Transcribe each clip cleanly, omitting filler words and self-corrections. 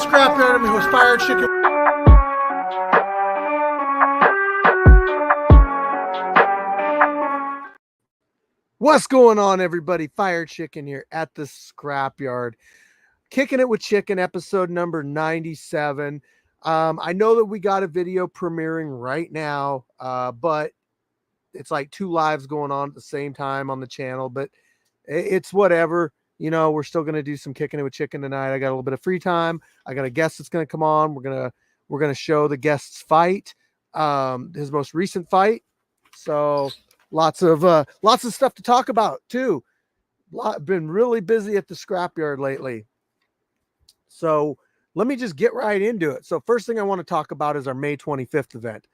Scrapyard. I'm your host, Fire Chicken. What's going on, everybody? Fire Chicken here at the Scrapyard. Kicking it with Chicken, episode number 97. I know that we got a video premiering right now, but it's like two lives going on at the same time on the channel, but it's whatever. You know, we're still going to do some Kicking it with Chicken tonight. I got a little bit of free time. I got a guest that's going to come on. We're going to show the guest's fight, his most recent fight. So lots of stuff to talk about too. Been really busy at the Scrapyard lately. So let me just get right into it. So first thing I want to talk about is our May 25th event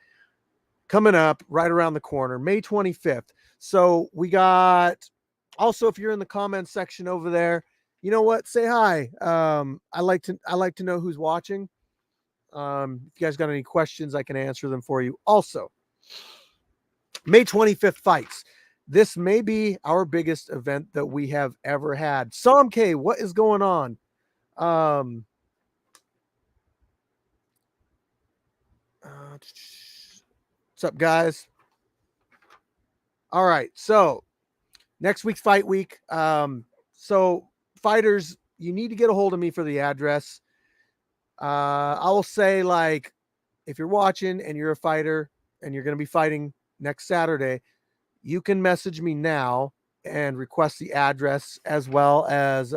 coming up right around the corner, May 25th. So we got, also, if you're in the comments section over there, you know what? Say hi. I like to know who's watching. If you guys got any questions, I can answer them for you. Also, May 25th fights. This may be our biggest event that we have ever had. Sam K, what is going on? What's up, guys? All right, so next week's fight week. So fighters, you need to get a hold of me for the address. I will say, like, if you're watching and you're a fighter and you're going to be fighting next Saturday, you can message me now and request the address as well as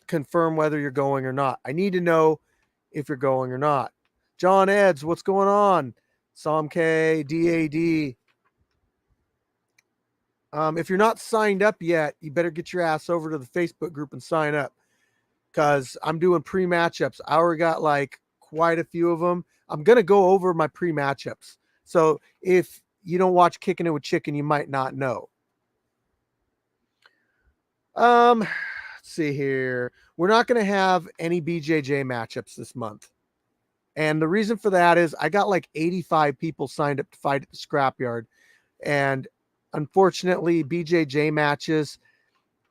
confirm whether you're going or not. I need to know if you're going or not. John Eds, what's going on? Sam K, DAD. If you're not signed up yet, you better get your ass over to the Facebook group and sign up, because I'm doing pre-matchups. I already got like quite a few of them. I'm going to go over my pre-matchups. So if you don't watch Kicking It with Chicken, you might not know. Let's see here. We're not going to have any BJJ matchups this month. And the reason for that is I got like 85 people signed up to fight at the Scrapyard. And unfortunately, BJJ matches,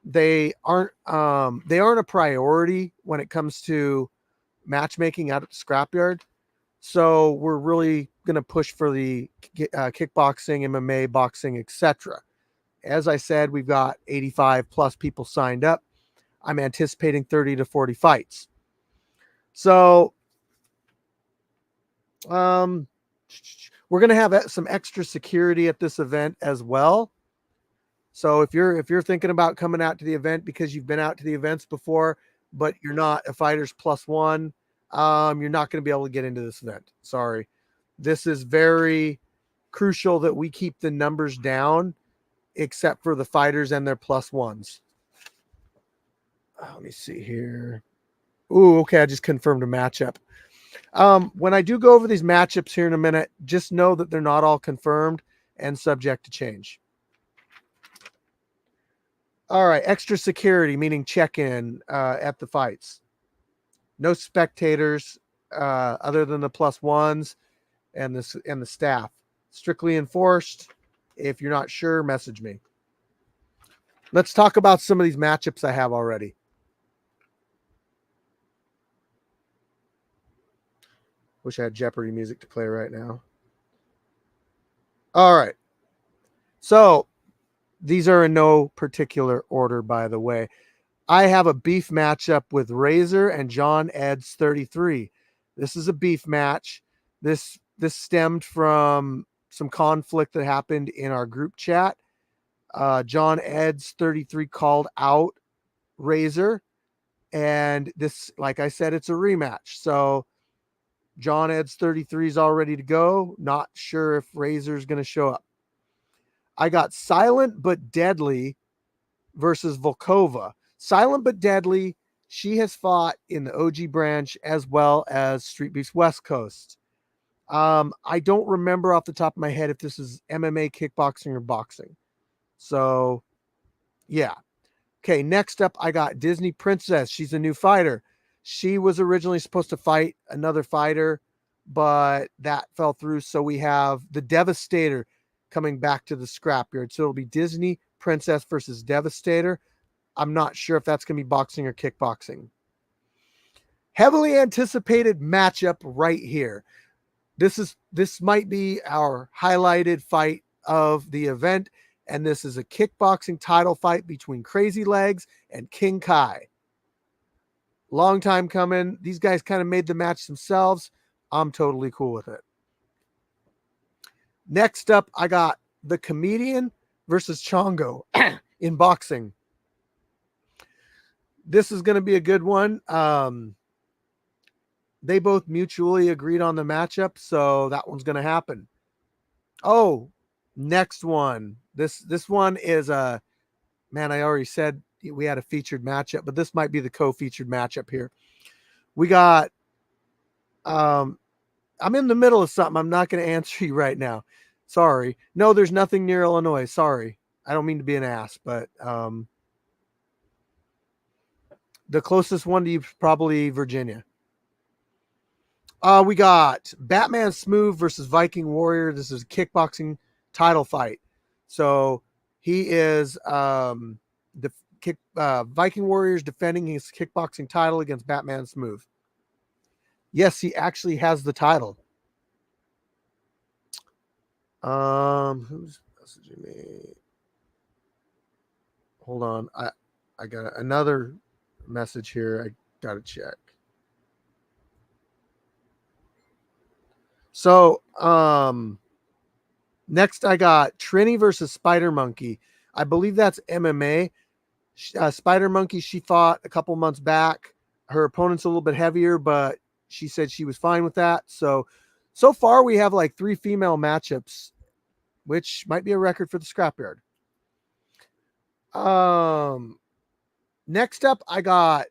they aren't a priority when it comes to matchmaking out at the Scrapyard. So we're really going to push for the kickboxing, MMA, boxing, etc. As I said, we've got 85 plus people signed up. I'm anticipating 30 to 40 fights. So we're going to have some extra security at this event as well. So if you're thinking about coming out to the event because you've been out to the events before, but you're not a Fighters Plus One, you're not going to be able to get into this event. Sorry. This is very crucial that we keep the numbers down, except for the fighters and their plus ones. Let me see here. Ooh, okay. I just confirmed a matchup. When I do go over these matchups here in a minute, just know that they're not all confirmed and subject to change. All right. Extra security, meaning check-in at the fights. No spectators other than the plus ones and the staff. Strictly enforced. If you're not sure, message me. Let's talk about some of these matchups I have already. Wish I had Jeopardy music to play right now. All right. So these are in no particular order, by the way. I have a beef matchup with Razor and John Eds 33. This is a beef match. This stemmed from some conflict that happened in our group chat. John Eds 33 called out Razor, and this, like I said, it's a rematch. So John Eds 33 is all ready to go. Not sure if Razor's going to show up. I got Silent But Deadly versus Volkova. Silent But Deadly, she has fought in the OG branch as well as Street Beefs West Coast. I don't remember off the top of my head if this is MMA, kickboxing, or boxing. So, yeah. Okay, next up, I got Disney Princess. She's a new fighter. She was originally supposed to fight another fighter, but that fell through. So we have the Devastator coming back to the Scrapyard. So it'll be Disney Princess versus Devastator. I'm not sure if that's going to be boxing or kickboxing. Heavily anticipated matchup right here. This might be our highlighted fight of the event, and this is a kickboxing title fight between Crazy Legs and King Kai. Long time coming. These guys kind of made the match themselves. I'm totally cool with it. Next up, I got the Comedian versus Chongo in boxing. This is going to be a good one. They both mutually agreed on the matchup, so that one's going to happen. Oh, next one. This one is a man. I already said we had a featured matchup, but this might be the co-featured matchup here. We got. I'm in the middle of something. I'm not going to answer you right now. Sorry. No, there's nothing near Illinois. Sorry. I don't mean to be an ass, but the closest one to you is probably Virginia. We got Batman Smooth versus Viking Warrior. This is a kickboxing title fight. So he is Viking Warrior's defending his kickboxing title against Batman Smooth. Yes, he actually has the title. Who's messaging me? Hold on. I got another message here. I gotta check. So, next I got Trini versus Spider Monkey. I believe that's MMA. Spider Monkey, she fought a couple months back. Her opponent's a little bit heavier, but she said she was fine with that. So far we have like 3 female matchups, which might be a record for the scrapyard. Next up, I got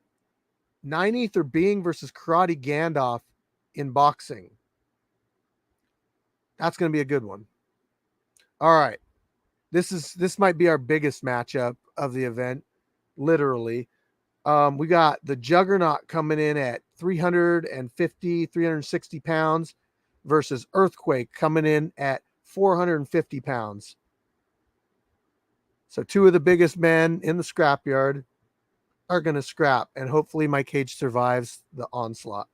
9 Ether Being versus Karate Gandalf in boxing. That's going to be a good one. All right. This might be our biggest matchup of the event, literally. We got the Juggernaut coming in at 360 pounds versus Earthquake coming in at 450 pounds. So 2 of the biggest men in the scrapyard are going to scrap, and hopefully my cage survives the onslaught.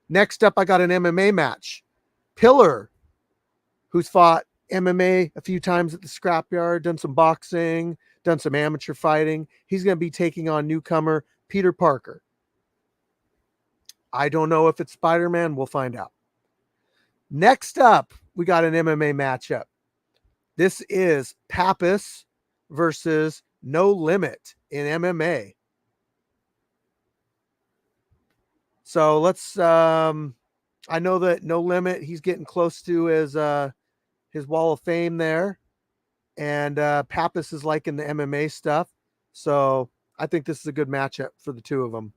Next up, I got an MMA match. Pillar, who's fought MMA a few times at the scrapyard, done some boxing, done some amateur fighting. He's going to be taking on newcomer Peter Parker. I don't know if it's Spider-Man. We'll find out. Next up, we got an MMA matchup. This is Pappas versus No Limit in MMA. So let's I know that No Limit, he's getting close to his wall of fame there. And Pappas is liking the MMA stuff. So I think this is a good matchup for the 2 of them.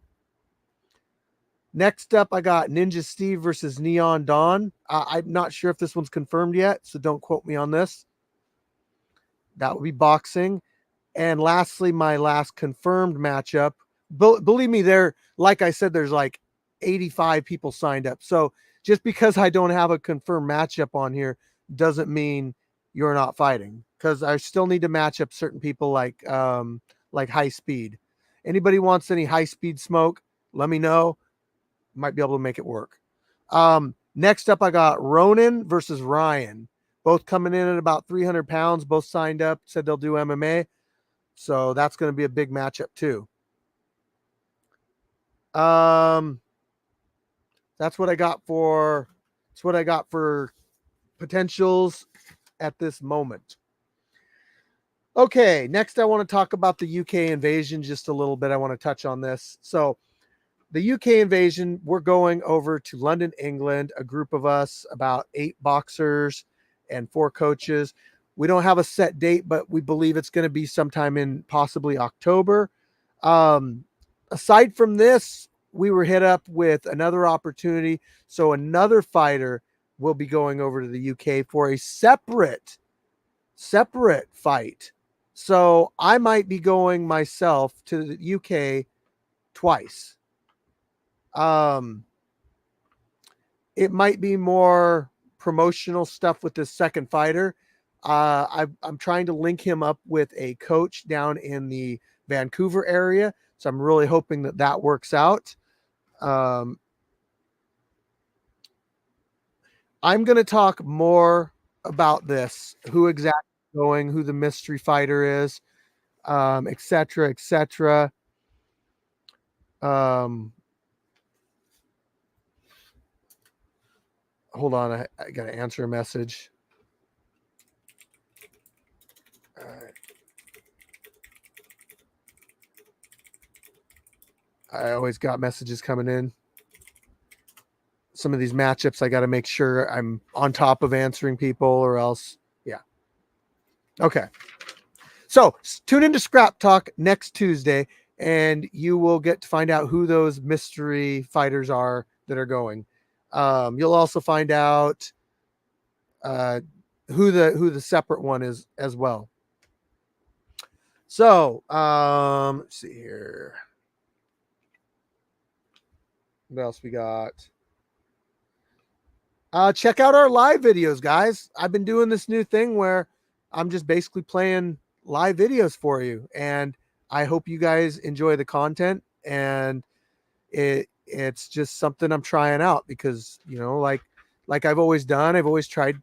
Next up, I got Ninja Steve versus Neon Dawn. I'm not sure if this one's confirmed yet, so don't quote me on this. That would be boxing. And lastly, my last confirmed matchup. Believe me, like I said, there's like 85 people signed up. So just because I don't have a confirmed matchup on here doesn't mean you're not fighting, because I still need to match up certain people like High Speed. Anybody wants any high speed smoke, let me know. Might be able to make it work. Next up, I got Ronan versus Ryan. Both coming in at about 300 pounds. Both signed up, said they'll do MMA. So that's going to be a big matchup too. That's what I got for potentials at this moment. Okay, next I want to talk about the UK invasion just a little bit. I want to touch on this. So the UK invasion, we're going over to London, England, a group of us, about 8 boxers and 4 coaches. We don't have a set date, but we believe it's going to be sometime in possibly October. Aside from this, we were hit up with another opportunity. So another fighter will be going over to the UK for a separate fight. So I might be going myself to the UK twice. It might be more promotional stuff with this second fighter. I'm trying to link him up with a coach down in the Vancouver area. So I'm really hoping that that works out. I'm going to talk more about this, who exactly is going, who the mystery fighter is, et cetera, et cetera. Hold on. I got to answer a message. All right. I always got messages coming in. Some of these matchups, I got to make sure I'm on top of answering people, or else, yeah. Okay. So tune into Scrap Talk next Tuesday, and you will get to find out who those mystery fighters are that are going. You'll also find out who the separate one is as well. So let's see here. What else we got? Check out our live videos, guys. I've been doing this new thing where I'm just basically playing live videos for you, and I hope you guys enjoy the content. And it's just something I'm trying out because, you know, like I've always done, I've always tried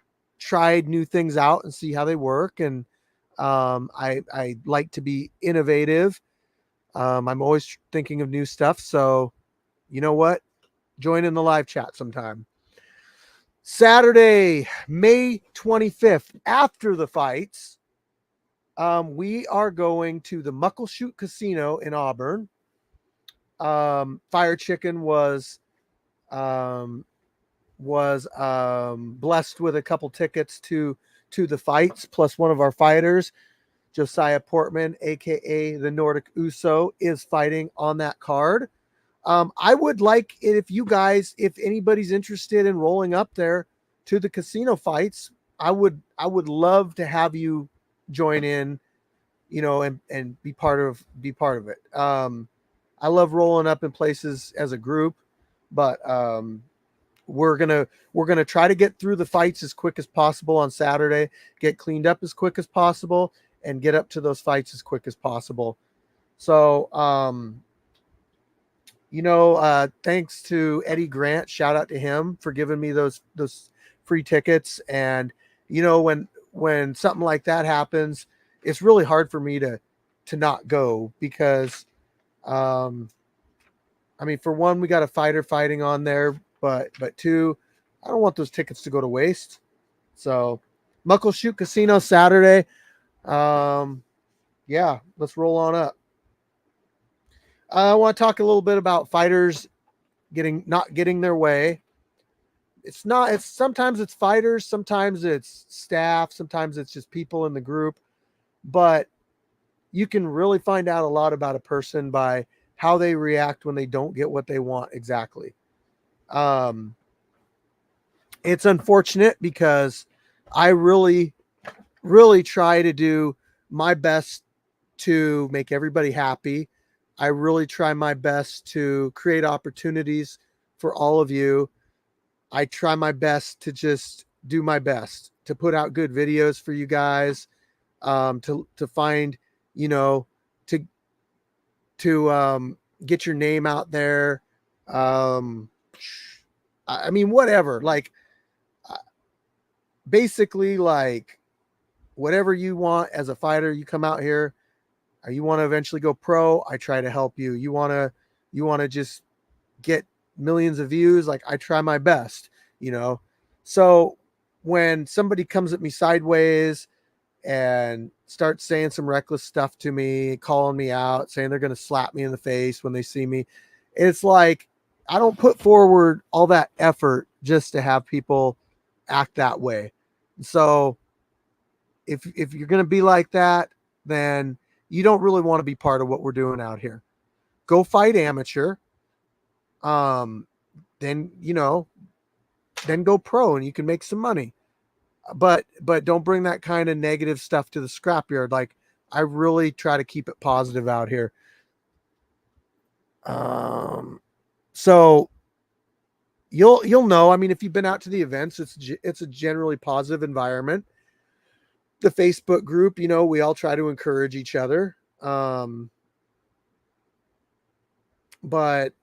new things out and see how they work. And I like to be innovative. I'm always thinking of new stuff. So you know what? Join in the live chat sometime. Saturday, May 25th, after the fights, we are going to the Muckleshoot Casino in Auburn. Fire Chicken was blessed with a couple tickets to the fights, plus one of our fighters, Josiah Portman, aka the Nordic Uso, is fighting on that card. I would like it if you guys, if anybody's interested in rolling up there to the casino fights, I would love to have you join in, you know, and be part of it. I love rolling up in places as a group, but we're gonna try to get through the fights as quick as possible on Saturday, get cleaned up as quick as possible, and get up to those fights as quick as possible. So thanks to Eddie Grant, shout out to him for giving me those free tickets. And when something like that happens, it's really hard for me to not go because I mean, for one, we got a fighter fighting on there, but two, I don't want those tickets to go to waste. So Muckleshoot Casino Saturday. Yeah, let's roll on up. I want to talk a little bit about fighters not getting their way. It's sometimes it's fighters, sometimes it's staff, sometimes it's just people in the group, but you can really find out a lot about a person by how they react when they don't get what they want exactly. It's unfortunate because I really, really try to do my best to make everybody happy. I really try my best to create opportunities for all of you. I try my best to just do my best to put out good videos for you guys, to find, you know, to get your name out there. I mean, whatever, like basically like whatever you want as a fighter, you come out here, or you want to eventually go pro, I try to help you. You want to just get millions of views, like I try my best, you know. So when somebody comes at me sideways and starts saying some reckless stuff to me, calling me out, saying they're going to slap me in the face when they see me, it's like I don't put forward all that effort just to have people act that way. So if you're going to be like that, then you don't really want to be part of what we're doing out here. Go fight amateur. Then, then go pro and you can make some money. But don't bring that kind of negative stuff to the scrapyard. Like I really try to keep it positive out here. So you'll know. I mean, if you've been out to the events, it's a generally positive environment. the Facebook group, you know, we all try to encourage each other. But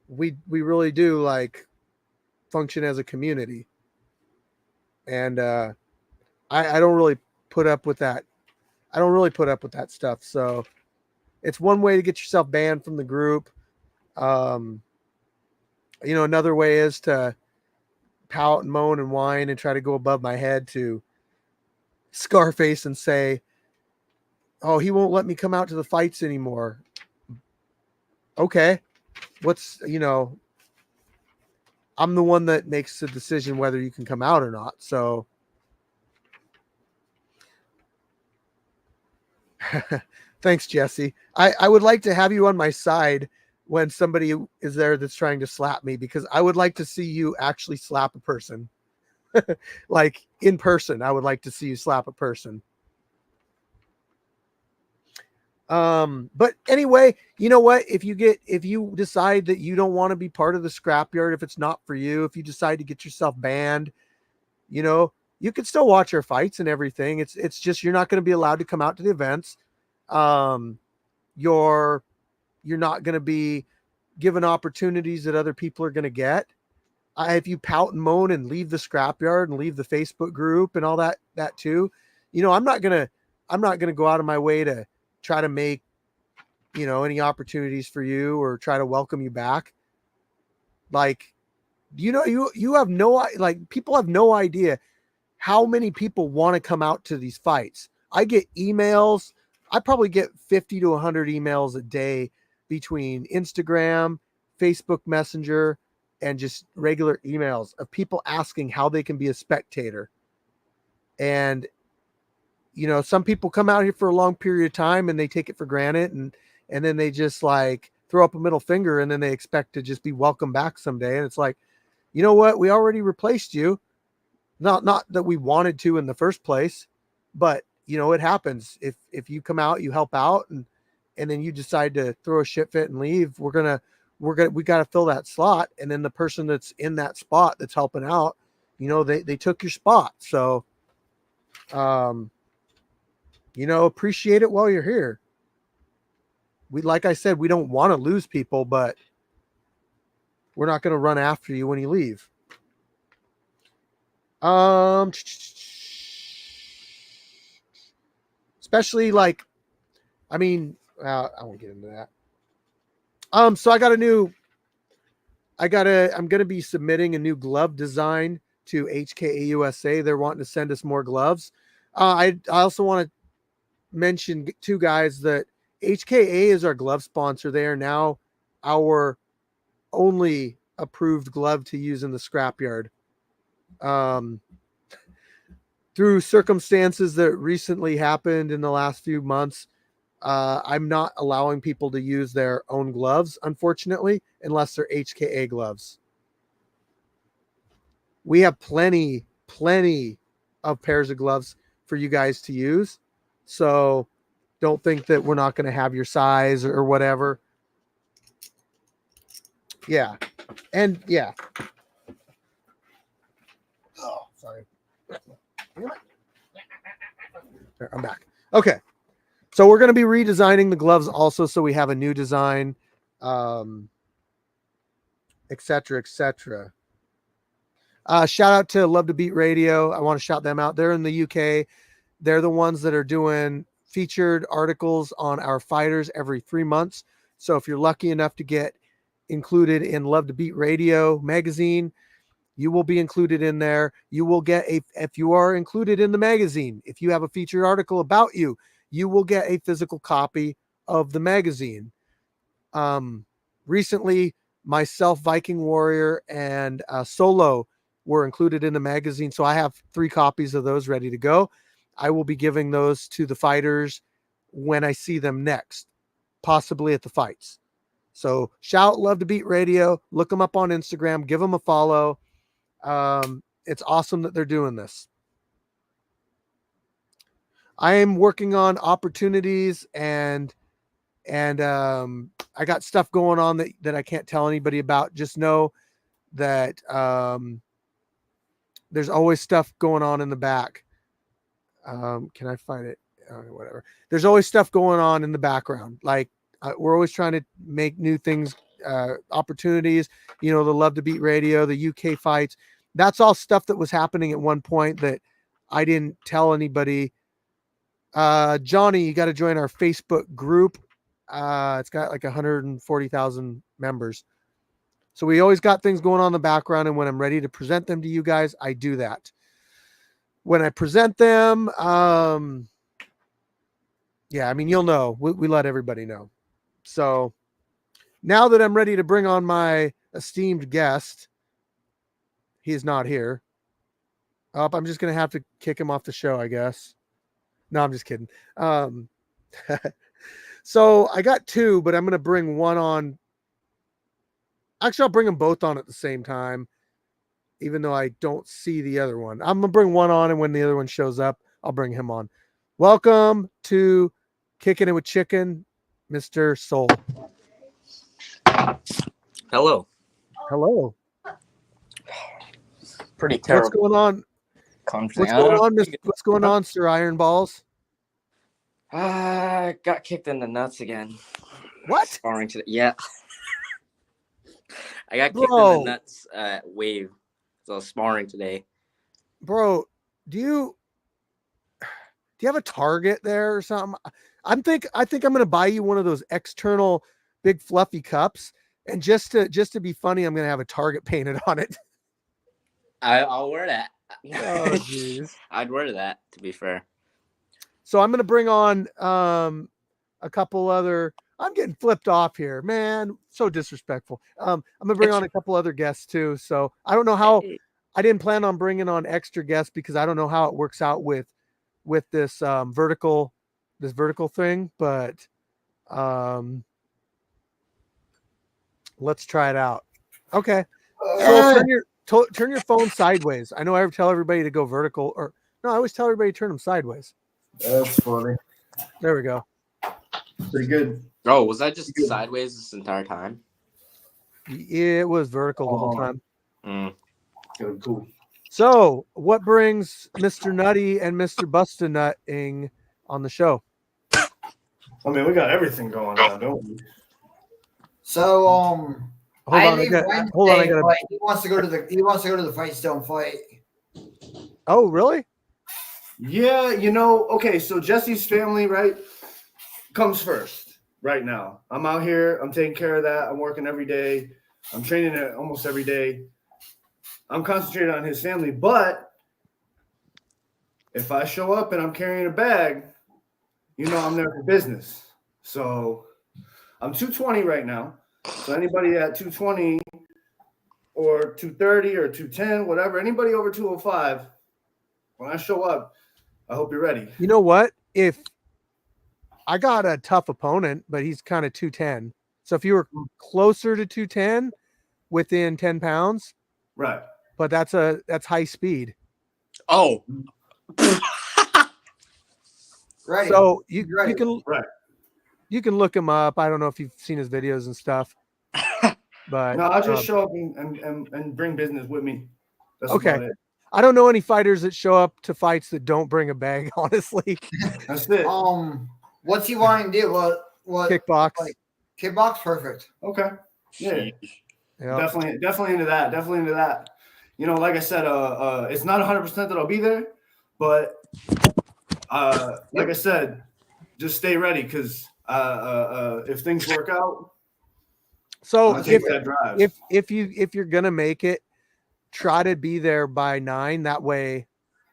we really do like function as a community. And I don't really put up with that. I don't really put up with that stuff. So it's one way to get yourself banned from the group. You know, another way is to pout and moan and whine and try to go above my head to Scarface and say, oh, he won't let me come out to the fights anymore. Okay. You know, I'm the one that makes the decision whether you can come out or not. So thanks, Jesse. I would like to have you on my side when somebody is there that's trying to slap me, because I would like to see you actually slap a person. Like in person, I would like to see you slap a person. But anyway, you know what? If you decide that you don't want to be part of the scrapyard, if it's not for you, if you decide to get yourself banned, you know, you can still watch our fights and everything. It's just you're not going to be allowed to come out to the events. You're not going to be given opportunities that other people are going to get. If you pout and moan and leave the scrapyard and leave the Facebook group and all that too, you know, I'm not gonna go out of my way to try to make, you know, any opportunities for you or try to welcome you back. Like, you know, you have no, like, people have no idea how many people want to come out to these fights. I get emails. I probably get 50 to 100 emails a day between Instagram, Facebook Messenger, and just regular emails of people asking how they can be a spectator. And, you know, some people come out here for a long period of time and they take it for granted, and then they just like throw up a middle finger, and then they expect to just be welcome back someday. And it's like, you know what? We already replaced you. Not that we wanted to in the first place, but you know, it happens. If you come out, you help out, and then you decide to throw a shit fit and leave, we got to fill that slot. And then the person that's in that spot that's helping out, you know, they took your spot. So, you know, appreciate it while you're here. Like I said, we don't want to lose people, but we're not going to run after you when you leave. Especially like, I mean, I won't get into that. So I'm going to be submitting a new glove design to HKA USA. They're wanting to send us more gloves. I also want to mention two guys that HKA is our glove sponsor. They are now our only approved glove to use in the scrapyard. Through circumstances that recently happened in the last few months, I'm not allowing people to use their own gloves, unfortunately, unless they're HKA gloves. We have plenty of pairs of gloves for you guys to use. So don't think that we're not going to have your size or whatever. Yeah. And yeah. Oh, sorry. I'm back. Okay. So we're going to be redesigning the gloves also, so we have a new design, et cetera, et cetera. Shout out to Love to Beat Radio. I want to shout them out. They're in the UK. They're the ones that are doing featured articles on our fighters every 3 months. So if you're lucky enough to get included in Love to Beat Radio magazine, you will be included in there. You will get if you are included in the magazine, if you have a featured article about you, you will get a physical copy of the magazine. Recently, myself, Viking Warrior, and Solo were included in the magazine. So I have 3 copies of those ready to go. I will be giving those to the fighters when I see them next, possibly at the fights. So shout Love to Beat Radio. Look them up on Instagram. Give them a follow. It's awesome that they're doing this. I am working on opportunities and I got stuff going on that I can't tell anybody about. Just know that there's always stuff going on in the back. Can I find it? Whatever. There's always stuff going on in the background. Like we're always trying to make new things, opportunities. The Love to Beat Radio, the UK fights. That's all stuff that was happening at one point that I didn't tell anybody. Johnny, you got to join our Facebook group. It's got like 140,000 members. So we always got things going on in the background. And when I'm ready to present them to you guys, I do that. When I present them, yeah, I mean, you'll know. We let everybody know. So now that I'm ready to bring on my esteemed guest, he is not here. I'm just going to have to kick him off the show, I guess. No, I'm just kidding. So I got two, but I'm going to bring one on. Actually, I'll bring them both on at the same time, even though I don't see the other one. I'm going to bring one on, and when the other one shows up, I'll bring him on. Welcome to Kicking It with Chicken, Mr. Soul. Hello. Hello. Pretty terrible. What's going on? What's going on, Sir Iron Balls? Got kicked in the nuts again. What? Sparring today. Yeah. I got kicked in the nuts at Wave. So I was sparring today. Bro, do you have a target there or something? I think I'm gonna buy you one of those external big fluffy cups, and just to be funny, I'm gonna have a target painted on it. I'll wear that. Oh jeez. I'd wear that, to be fair. So I'm gonna bring on a couple other. I'm getting flipped off here, man. So disrespectful. I'm gonna bring on a couple other guests too. So I don't know how. I didn't plan on bringing on extra guests because I don't know how it works out with this vertical thing, but let's try it out. Okay. So turn your phone sideways. I know I tell everybody to go vertical, or no, I always tell everybody to turn them sideways. That's funny. There we go. Pretty good. Oh, was that just sideways this entire time? It was vertical the whole time. Good, cool. So, what brings Mr. Nutty and Mr. Busta Nutting on the show? I mean, we got everything going on, don't we? So, hold on. I gotta. He wants to go to the fight still and fight. Oh, really? Yeah, okay, so Jesse's family, right, comes first right now. I'm out here. I'm taking care of that. I'm working every day. I'm training it almost every day. I'm concentrated on his family, but if I show up and I'm carrying a bag, I'm there for business. So I'm 220 right now. So anybody at 220 or 230 or 210, whatever, anybody over 205, when I show up, I hope you're ready. You know what? If I got a tough opponent, but he's kind of 210. So if you were closer to 210 within 10 pounds, right. But that's high speed. Oh. Right. So you can right. You can look him up. I don't know if you've seen his videos and stuff. But no, I'll just show up and bring business with me. That's okay. About it. I don't know any fighters that show up to fights that don't bring a bag, honestly. That's it. What's he wanting to do? What kickbox? Kickbox, perfect. Okay. Yeah. Yep. Definitely into that. Definitely into that. Like I said, it's not 100% that I'll be there, but like I said, just stay ready because if things work out, so I'll take that drive. If you're gonna make it, try to be there by 9. That way,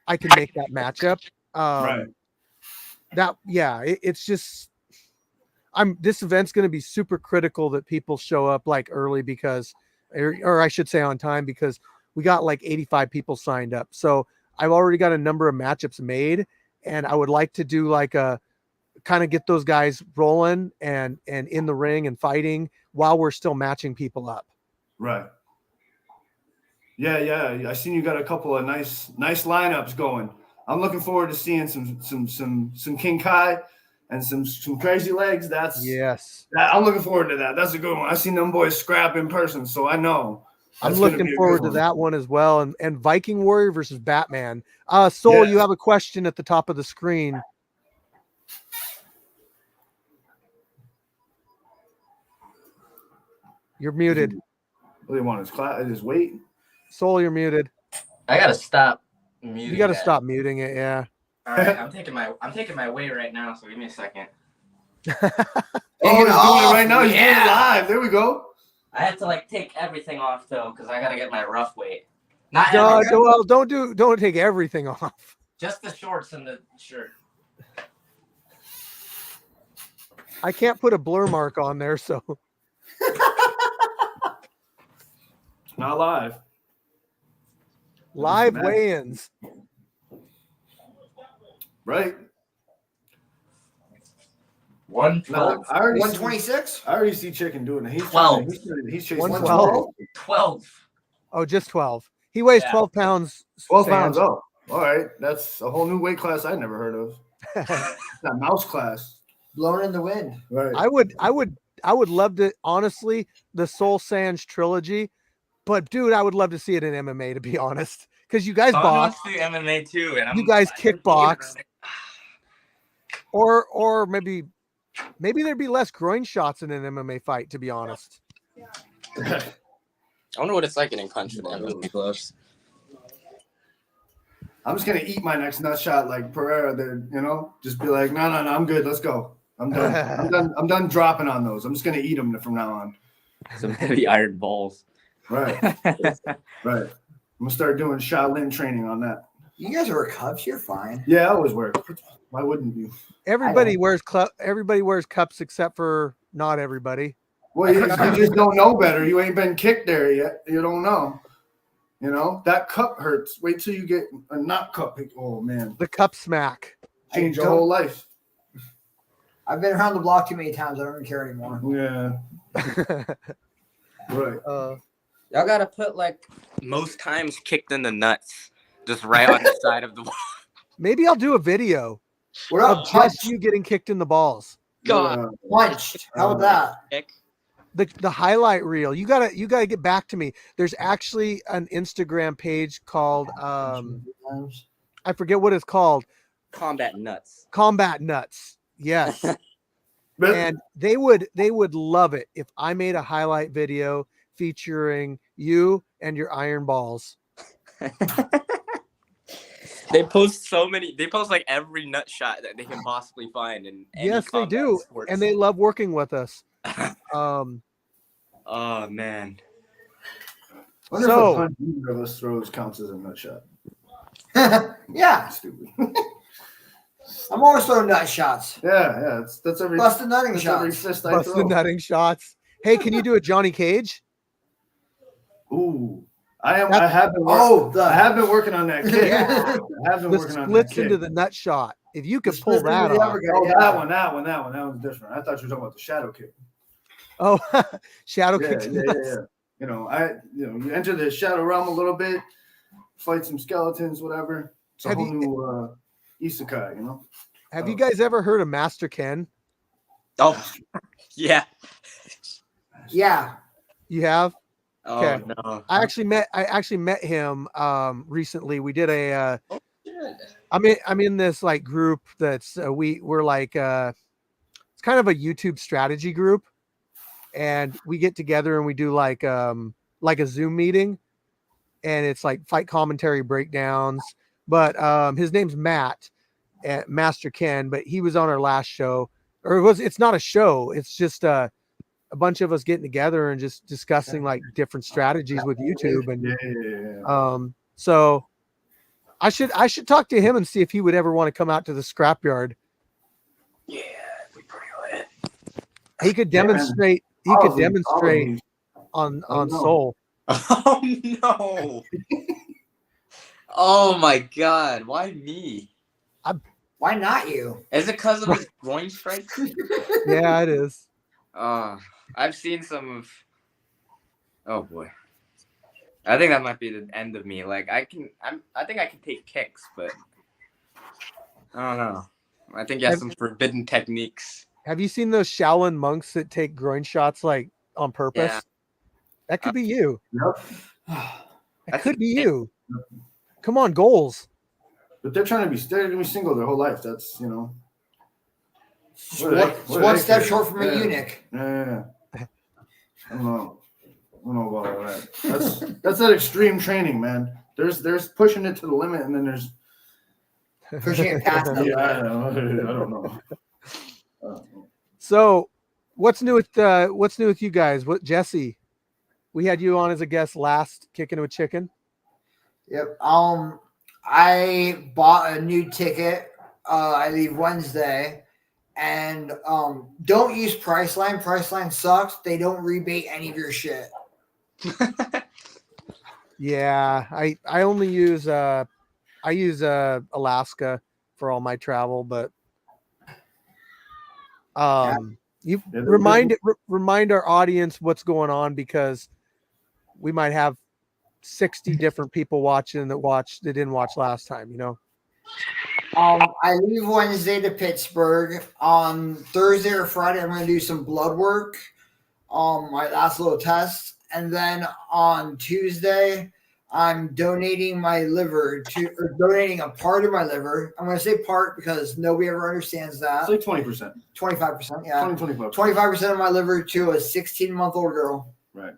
I can make that matchup. Right. It's just this event's gonna be super critical that people show up like early because, or I should say on time, because we got like 85 people signed up. So I've already got a number of matchups made, and I would like to do like a kind of get those guys rolling and in the ring and fighting while we're still matching people up. Right. Yeah. I seen you got a couple of nice lineups going. I'm looking forward to seeing some King Kai and some crazy legs. I'm looking forward to that. That's a good one. I seen them boys scrap in person, so I know I'm That's gonna looking be a forward good to that one as well. And Viking Warrior versus Batman. Soul, Yeah. you have a question at the top of the screen. You're muted. What do you want? His weight? Soul, you're muted. I gotta stop muting. You got to that. stop muting it. Yeah. All right, I'm taking my weight right now. So give me a second. Oh, he's doing it right now. He's doing it live. There we go. I have to like take everything off though, because I gotta get my rough weight. Not Don't take everything off. just the shorts and the shirt. I can't put a blur mark on there, so Not live. live Mad. weigh-ins. Right. 112. I already 126. I already see Chicken doing it. He's 12. He's chasing 112. 12. Oh, just 12. He weighs Yeah. 12 pounds. 12 Sam. pounds. Oh, all right. That's a whole new weight class I never heard of. That mouse class. Blown in the wind. Right. I would love to, honestly, the Soul Sands trilogy, but dude, I would love to see it in MMA, to be honest, because you guys Son box, wants to do MMA too, and you guys kickbox, or maybe there'd be less groin shots in an MMA fight, to be honest. I wonder what it's like getting punched with MMA gloves. I'm just gonna eat my next nut shot like Pereira did, just be like, no, I'm good. Let's go. I'm done. I'm done dropping on those. I'm just gonna eat them from now on. Some heavy iron balls. Right. Right. I'm gonna start doing Shaolin training on that. You guys wear cups. You're fine. Yeah, I always wear. Why wouldn't you? Everybody wears cups except for not everybody. Well, you just don't know better. You ain't been kicked there yet. You don't know. That cup hurts. Wait till you get a not cup. Oh man, The cup smack. change your whole life. I've been around the block too many times. I don't even care anymore. Yeah. Right. Y'all gotta put like most times kicked in the nuts, just right on the side of the wall. Maybe I'll do a video What of up, just punch? you getting kicked in the balls. God. Punched. How about that? The highlight reel. You gotta get back to me. There's actually an Instagram page called I forget what it's called. Combat nuts. Combat Nuts. Yes. And they would love it if I made a highlight video featuring you and your iron balls. They post like every nut shot that they can possibly find in any Yes, they combat do. sports. And they love working with us. Oh man. Wonder So- if a punch either of us throws counts as a nut shot. Yeah, Stupid. I'm always throwing nut shots. Yeah. That's every. Busted nutting That's every shots. fist I Busted throw. nutting shots. Hey, can you do a Johnny Cage? Ooh, I have been. I have been working on that kick. Yeah. I have been The working on that splits kick. into the nut shot. If you could The pull splits that into the off. uppercut. Oh, Yeah. that one's different. I thought you were talking about the shadow kick. Oh, shadow Yeah, kicks. yeah. You enter the shadow realm a little bit, fight some skeletons, whatever. It's a Have whole you- new isekai, Have you guys ever heard of Master Ken? Oh yeah. Yeah. You have? Oh Okay. no. I actually met him recently. We did a Shit. I'm in this like group that's we're like it's kind of a YouTube strategy group, and we get together and we do like a Zoom meeting, and it's like fight commentary breakdowns. But his name's Matt at Master Ken, but he was on our last show, or it's not a show, it's just a bunch of us getting together and just discussing like different strategies with YouTube. And Yeah. so I should talk to him and see if he would ever want to come out to the scrapyard. Yeah, we pretty lit. He could Yeah, man. demonstrate. He could demonstrate on Oh, no. Soul. Oh no. Oh my god, why me? Why not you? Is it because of his groin strike? Yeah, it is. I've seen some of. Oh boy, I think that might be the end of me. Like I think I can take kicks, but I don't know. I think he has some forbidden techniques. Have you seen those Shaolin monks that take groin shots like on purpose? Yeah. That could be you. Yep. That could be you. Come on, goals. But they're trying to be single their whole life. That's One step short from a eunuch. Yeah. I don't know about all that. That's that extreme training, man. There's pushing it to the limit, and then there's Pushing it past the limit. I don't know. So, what's new with you guys? What Jesse? We had you on as a guest last Kickin' with Chicken. Yep. I bought a new ticket. I leave Wednesday, and don't use Priceline. Priceline sucks. They don't rebate any of your shit. Yeah, I only use Alaska for all my travel, but you remind our audience what's going on, because we might have 60 different people watching that didn't watch last time, you know. I leave Wednesday to Pittsburgh. On Thursday or Friday, I'm going to do some blood work, my last little test, and then on Tuesday, I'm donating my liver donating a part of my liver. I'm going to say part because nobody ever understands that. It's like 20%. 25%, yeah. 25% of my liver to a 16-month-old girl. Right.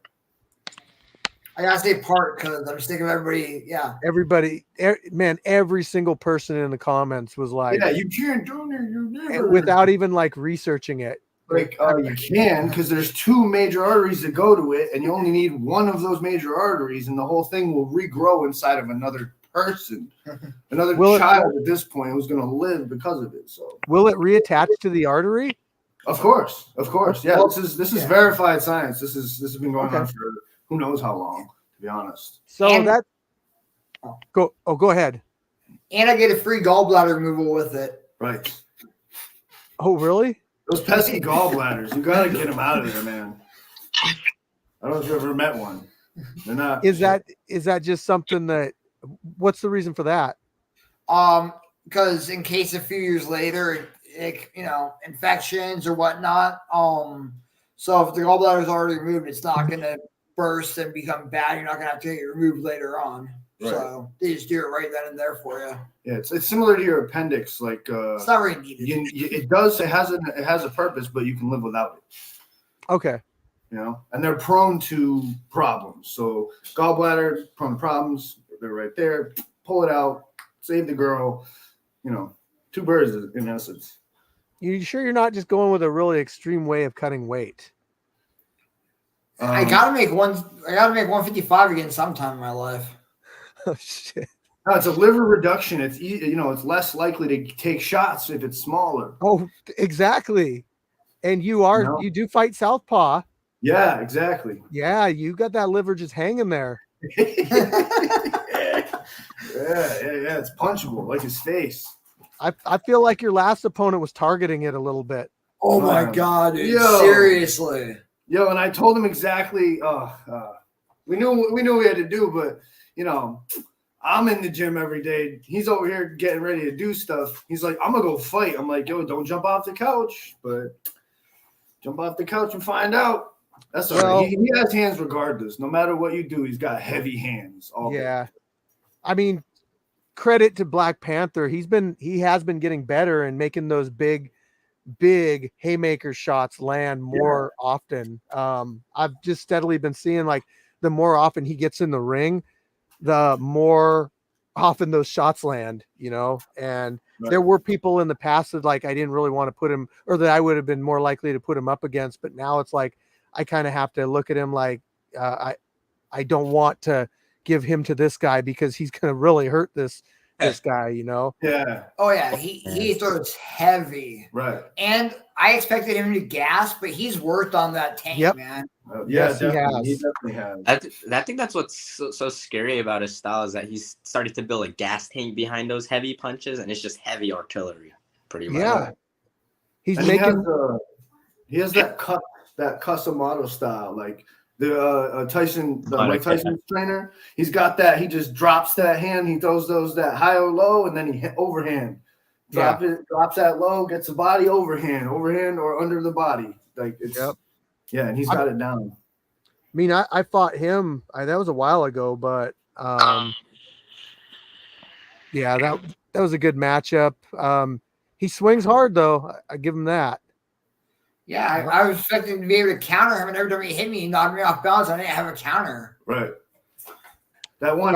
I gotta say part because I'm sick of everybody. Yeah. Everybody, man, every single person in the comments was like, yeah, you can't donate your liver without even like researching it. Like, you can, because there's 2 major arteries that go to it, and you only need one of those major arteries, and the whole thing will regrow inside of another person, another child at this point who's going to live because of it. So, will it reattach to the artery? Of course. Yeah, this is verified science. This has been going on for who knows how long, to be honest. So go ahead. And I get a free gallbladder removal with it. Right. Oh, really? Those pesky gallbladders, you gotta get them out of there, man. I don't know if you've ever met one. They're not. Is that just something that? What's the reason for that? Because in case a few years later, infections or whatnot. So if the gallbladder is already removed, it's not gonna burst and become bad. You're not gonna have to get it removed later on. Right. So they just do it right then and there for you. Yeah, it's similar to your appendix. Like it's not really needed. It does. It has a purpose, but you can live without it. Okay. You know, and they're prone to problems. So gallbladder prone to problems. They're right there. Pull it out. Save the girl. You know, 2 birds in essence. You sure you're not just going with a really extreme way of cutting weight? I gotta make 155 again sometime in my life. Oh shit! No, it's a liver reduction. It's it's less likely to take shots if it's smaller. Oh, exactly. And you do fight southpaw. Yeah, exactly. Yeah, you got that liver just hanging there. Yeah. It's punchable like his face. I feel like your last opponent was targeting it a little bit. Oh my god, dude. Seriously. Yo, and I told him exactly. We knew what we had to do, but I'm in the gym every day. He's over here getting ready to do stuff. He's like, I'm gonna go fight. I'm like, yo, don't jump off the couch, but jump off the couch and find out. That's all right. He has hands regardless. No matter what you do, he's got heavy hands. Yeah. I mean, credit to Black Panther. He has been getting better and making those big haymaker shots land more often. I've just steadily been seeing like the more often he gets in the ring, the more often those shots land, and there were people in the past that like I didn't really want to put him, or that I would have been more likely to put him up against, but now it's like I kind of have to look at him like I don't want to give him to this guy because he's going to really hurt this guy, Yeah. Oh yeah, he throws heavy. Right. And I expected him to gas, but he's worked on that tank, man. Yes, he definitely has. I think that's what's so scary about his style is that he's started to build a gas tank behind those heavy punches, and it's just heavy artillery, pretty much. Yeah. He has that Customato style, like the Mike Tyson trainer. He's got that. He just drops that hand. He throws that high or low, and then he hit overhand. Drops that low, gets the body overhand or under the body. Like it's. Yep. Yeah, and he's got it down. mean, I fought him. That was a while ago, but yeah, that was a good matchup. He swings hard though. I give him that. Yeah, I was expecting to be able to counter him, and every time he hit me, he knocked me off balance. I didn't have a counter. Right. That one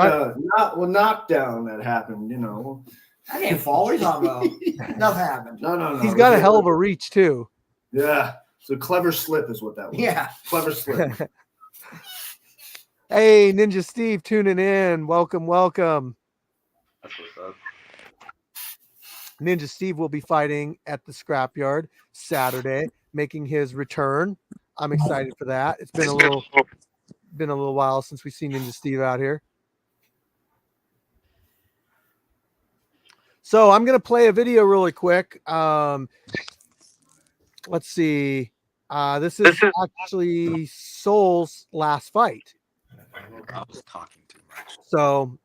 knockdown that happened, you know. I didn't fall. What are you talking about? Nothing happened. No. He's got a hell of a reach too. Yeah. It's a clever slip is what that was. Yeah. Clever slip. Hey, Ninja Steve tuning in. Welcome. That's what's up. Ninja Steve will be fighting at the Scrapyard Saturday, making his return. I'm excited for that. It's been a little while since we've seen Ninja Steve out here. So I'm gonna play a video really quick. Let's see. This is actually Soul's last fight. I was talking too much. So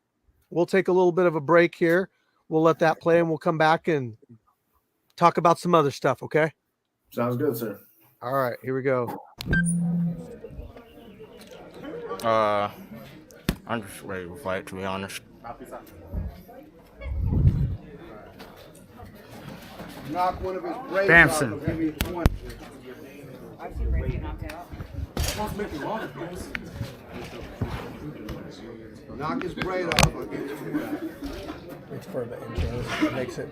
we'll take a little bit of a break here. We'll let that play and we'll come back and talk about some other stuff, okay? Sounds good, sir. All right, here we go. I'm just ready to fight, to be honest. Knock one of his braids Bamson. out. Maybe one. I've seen Brady knocked it out. Knock his braid off. I'll give you two back. It's for the intro. It makes it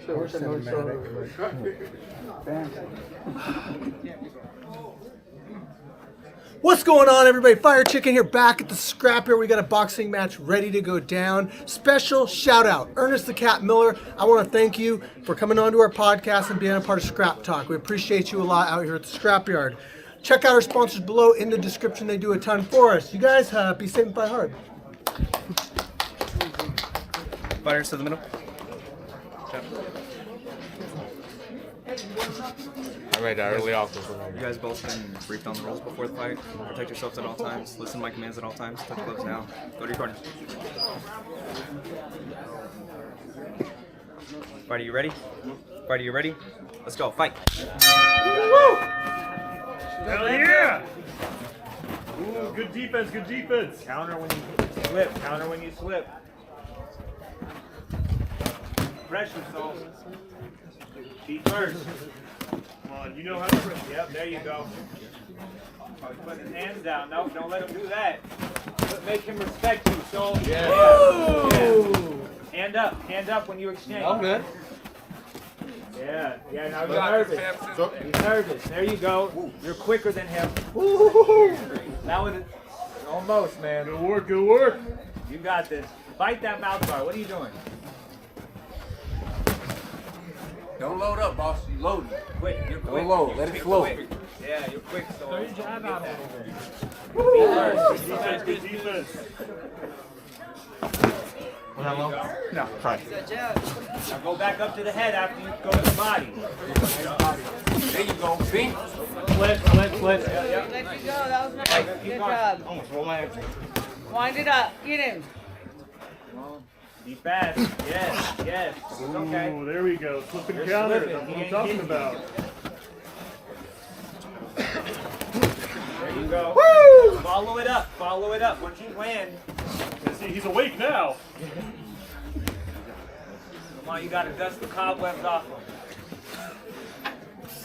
more cinematic. What's going on, everybody? Fire Chicken here, back at the Scrapyard. We got a boxing match ready to go down. Special shout out, Ernest the Cat Miller. I want to thank you for coming on to our podcast and being a part of Scrap Talk. We appreciate you a lot out here at the Scrapyard. Check out our sponsors below in the description. They do a ton for us. You guys be safe and fight hard. Fighters to the middle. I made that early off. You guys both been briefed on the rules before the fight. Protect yourselves at all times. Listen to my commands at all times. Touch gloves now. Go to your corner. Fighter, you ready? Fighter, you ready? Let's go. Fight. Hell yeah! Ooh, good defense, good defense. Counter when you slip, counter when you slip. Pressure, Saul. Feet first. Come on, you know how to press. Yep, there you go. Oh, he's putting his hands down. No, don't let him do that. Make him respect you, Saul. Yeah. Yeah. Hand up when you exchange. I'm good. Yeah, now you're nervous. He's nervous. There you go. You're quicker than him. Now it almost, man. Good work, good work. You got this. Bite that mouth guard. What are you doing? Don't load up, boss. You loading. Quick. You're quick. Don't load. Let it flow. Yeah, you're quick. So Throw your jab out a little bit. Good defense, good defense. Was that low? No. Try. Now go back up to the head after you go to the body. There you go. See? Flip. Let you go. That was nice. Good job. Almost roll my ankle. Wind it up. Get him. Be fast. Yes. It's okay. Ooh, there we go. Slip and You're counter. slipping. That's what He I'm ain't talking getting about. There you go. Woo! Follow it up. Once you land, See, he's awake now. come on, you gotta dust the cobwebs off him.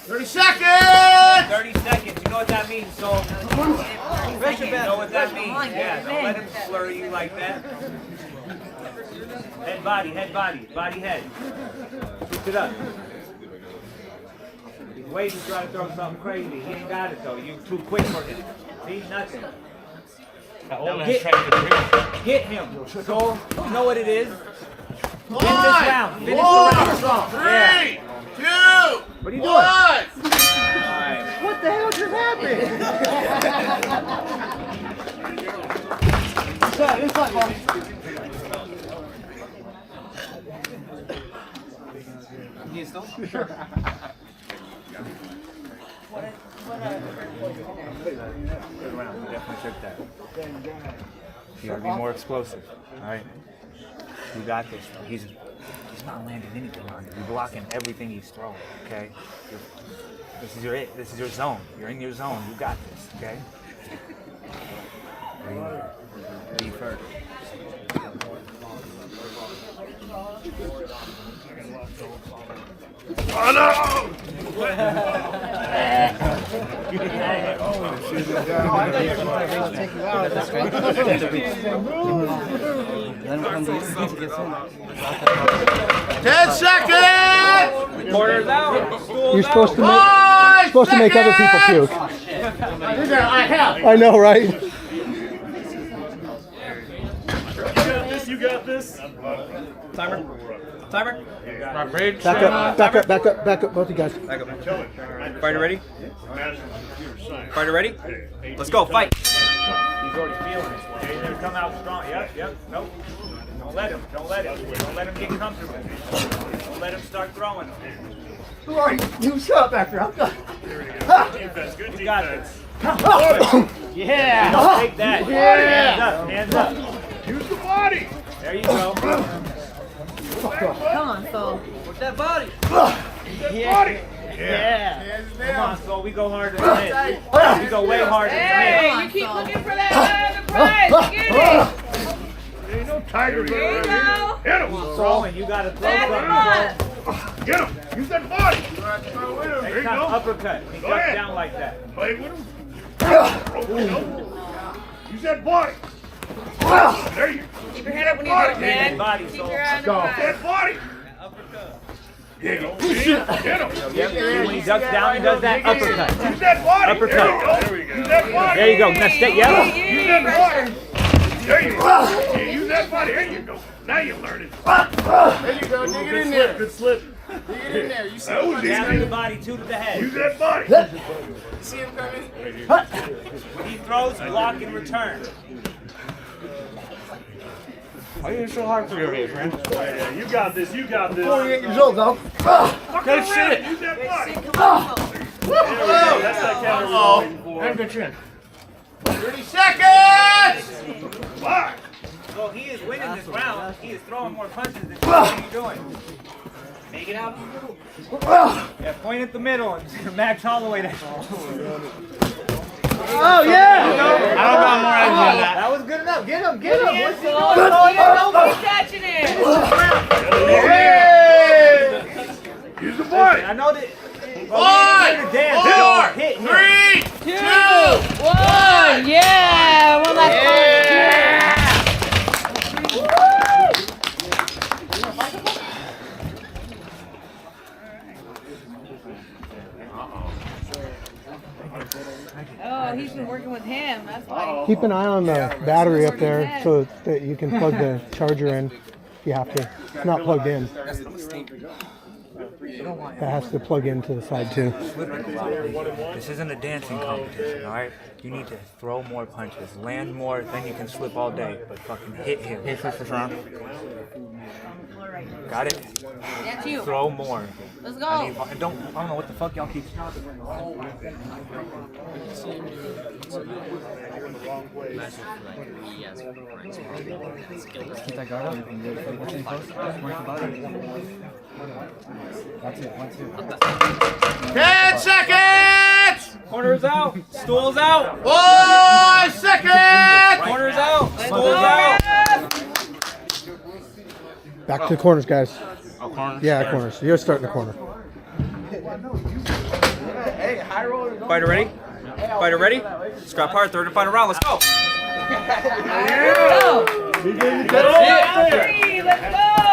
30 seconds! 30 seconds. You know what that means, so you know what that means. Yeah, don't let him slur you like that. Head, body, head. Switch it up. He's waiting to try to throw something crazy. He ain't got it though. You too quick for it. See, nothing. Now hit him. So, you know what it is? Finish this round. Finish the round strong. 3, Yeah. 2, What are you doing? 1. Alright. What the hell just happened? You still? Good round. You definitely took that. You gotta be more explosive. Alright? You got this. He's not landing anything on you. You're blocking everything he's throwing, okay? This is your zone. You're in your zone. You got this, okay? Be first. Corners out. You're supposed to make other people puke. I know, right? You got this. Timer. Timer. Back up, both you guys. Back up. Fighter ready? Fighter ready? Let's go. Fight. He's already feeling it. He's gonna come out strong. Yep. Nope. Don't let him. Don't let him get comfortable. Don't let him start throwing. Who are you? You shut up back there. I'm done. Defense, good You got defense. this. Yeah. Take that. Yeah. Hands up. Use the body. There you go. Come on, Phil. With that body. Body. Yeah. Come on, Phil. We go harder than this. We go way harder than Hey, you keep looking for that prize. Get it. There ain't no tiger There you go. Hit him. this. Throwing. You got to throw That's something. Get him. Use that body. There Next you time, go. uppercut. He Go ducks ahead. down like that. Play with him. Use that body. There you go. Keep your head up when you do it, man. Body, Keep so your eye on the prize. That body. uppercut. There you go. Get him. Yep. When he ducks down, he does that uppercut. Use that body. Uppercut. There we go. Use that body. There you go. Now stay. Yep. Use that body. There you go. Yeah, use that body. There you go. Now you learn it. There you go, dig it in there. Good slip. Dig it in there. You see That was Down to the easy. body, two to the head. Use that body. see him coming? When he throws, block and return. Why are you so hard for your age, man? Yeah, you got this. You got this. 48 years old, though. Good shit. Use that body. Come on, Phil. There we go. That's that counter we were waiting for. And good chin. 30 seconds! Fuck. So he is winning this round. He is throwing more punches than what are you doing? Make it out. Yeah, point at the middle and Max Holloway that. Oh, yeah! I don't got more energy than that. That was good enough. Get him, get him. Yeah, Phil. Don't be catching it. Use the body. I know that. Five, Hit him. 3, 2, 1. Yeah. One last punch. Oh, he's been working with him. That's why. Keep an eye on the battery up there so that you can plug the charger in if you have to. It's not plugged in. That has to plug into the side too. This isn't a dancing competition, alright? You need to throw more punches, land more, then you can slip all day. But fucking hit him. Hit first round. Got it? That's you. Throw more. Let's I go. don't know what the fuck y'all keep stopping. Keep that guard up. What's in close? Work the body. That's it. 1, 2. 10 seconds! Corners out. Stools out. 1 second! Corners out. Stools out. Back to the corners, guys. Oh, corner. Yeah, corners. You gotta start in the corner. Fighter ready? Fighter ready? Scrap hard. Third and final round. Let's go. Let's go.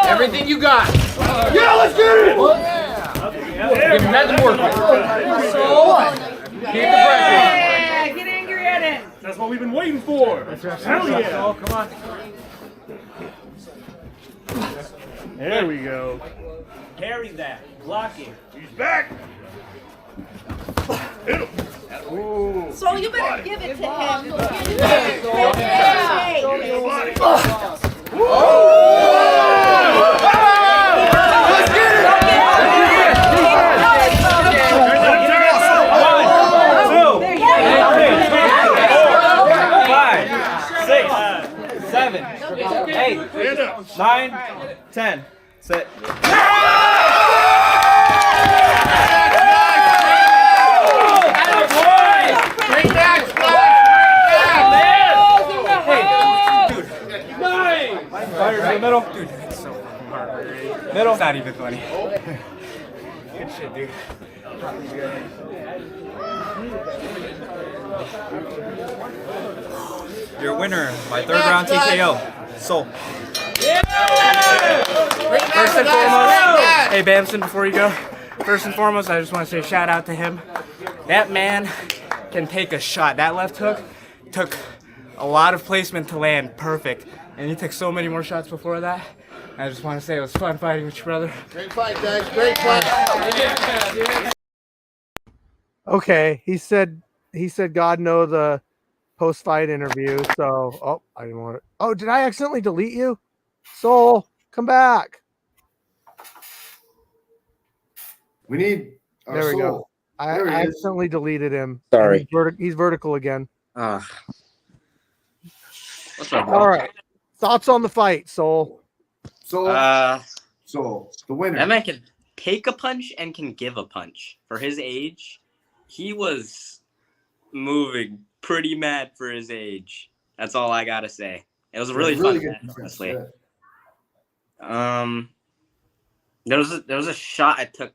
Everything you got. Yeah, let's get it! Give him nothing to work with. Keep the pressure. Yeah, get angry at it. That's what we've been waiting for. Hell yeah. Oh, come on. There we go. Carry that. Block it. He's back. Hit him. Ooh. So you better give it to him. Use the body. Let's get it! Seven, 8, 9, 10. Sit. Bring that flag! the middle. Dude, it's so fucking hard. Middle. It's not even funny. Good shit, dude. Your winner by 3rd round TKO, Soul. First and foremost, hey Bamson, before you go, first and foremost, I just want to say shout out to him. That man can take a shot. That left hook took a lot of placement to land perfect, and he took so many more shots before that. I just want to say it was fun fighting with your brother. Great fight, guys. Great fight. Okay, he said God know the post-fight interview. So, I didn't want to. Oh, did I accidentally delete you? Soul, come back. We need our There we go. Soul. I There he is. accidentally deleted him. Sorry. He's vertical again. What's up, All right. Thoughts on the fight, Soul? Soul, the winner. That man can take a punch and can give a punch. For his age, he was moving pretty mad for his age. That's all I gotta say. It was a really fun good match, defense, honestly. yeah. There was a shot I took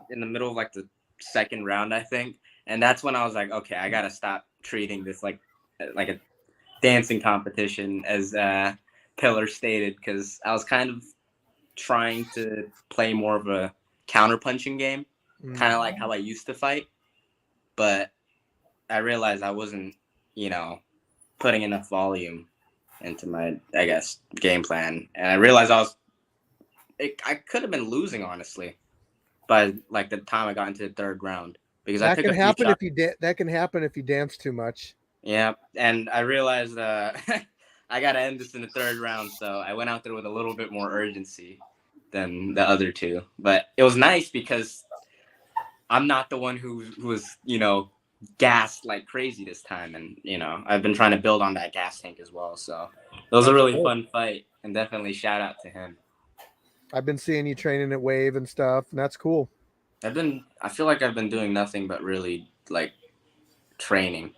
in the middle of like the 2nd round, I think, and that's when I was like, okay, I gotta stop treating this like a dancing competition, as Pillar stated, because I was kind of trying to play more of a counter-punching game, kind of like how I used to fight, but I realized I wasn't, putting enough volume into my, I guess, game plan, and I realized I could have been losing, honestly, by like the time I got into the 3rd round, because that I took can a few happen shots. that can happen if you dance too much. Yeah, and I realized I got to end this in the 3rd round, so I went out there with a little bit more urgency than the other two. But it was nice because I'm not the one who was, gassed like crazy this time, and I've been trying to build on that gas tank as well. So it was a really fun fight, and definitely shout out to him. I've been seeing you training at Wave and stuff, and that's cool. I feel like I've been doing nothing but really like training.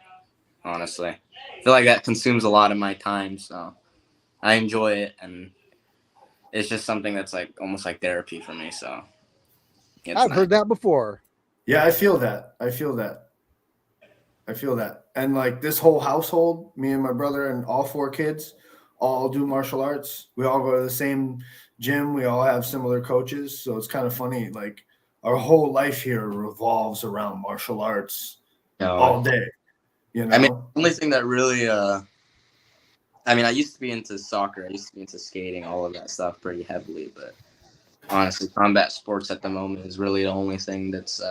Honestly, I feel like that consumes a lot of my time, so I enjoy it, and it's just something that's like almost like therapy for me. So I've heard that before. Yeah, I feel that. And like this whole household, me and my brother and all 4 kids, all do martial arts. We all go to the same gym. We all have similar coaches. So it's kind of funny. Like our whole life here revolves around martial arts all day. I mean, the only thing that really, I used to be into soccer. I used to be into skating, all of that stuff pretty heavily. But honestly, combat sports at the moment is really the only thing that's,